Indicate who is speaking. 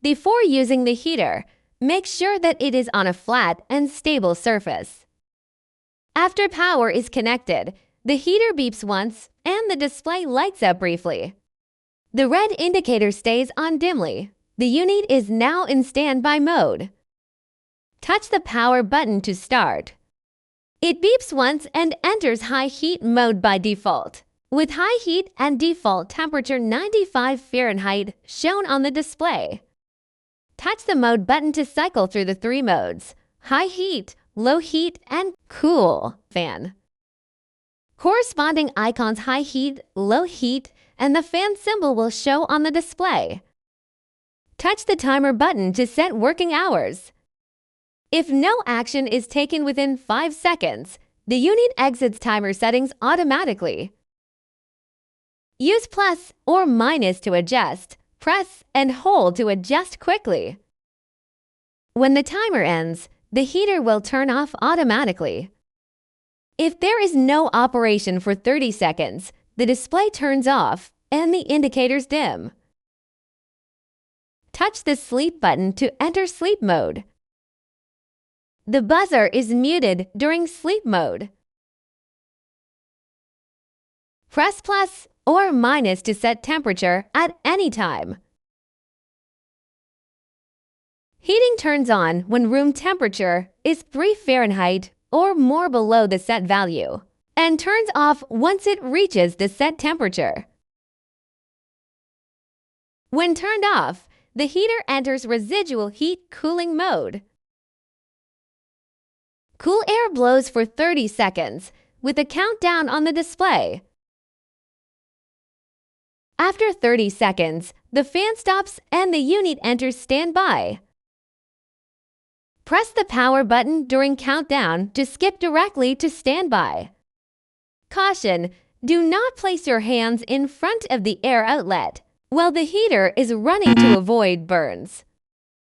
Speaker 1: Before using the heater, make sure that it is on a flat and stable surface. After power is connected, the heater beeps once and the display lights up briefly. The red indicator stays on dimly. The unit is now in standby mode. Touch the power button to start. It beeps once and enters high heat mode by default, with high heat and default temperature 95 Fahrenheit shown on the display. Touch the mode button to cycle through the three modes: high heat, low heat, and cool fan. Corresponding icons high heat, low heat, and the fan symbol will show on the display. Touch the timer button to set working hours. If no action is taken within 5 seconds, the unit exits timer settings automatically. Use plus or minus to adjust. Press and hold to adjust quickly. When the timer ends, the heater will turn off automatically. If there is no operation for 30 seconds, the display turns off and the indicators dim. Touch the sleep button to enter sleep mode. The buzzer is muted during sleep mode. Press plus or minus to set temperature at any time. Heating turns on when room temperature is 3 Fahrenheit or more below the set value, and turns off once it reaches the set temperature. When turned off, the heater enters residual heat cooling mode. Cool air blows for 30 seconds, with a countdown on the display. After 30 seconds, the fan stops and the unit enters standby. Press the power button during countdown to skip directly to standby. Caution: do not place your hands in front of the air outlet while the heater is running to avoid burns.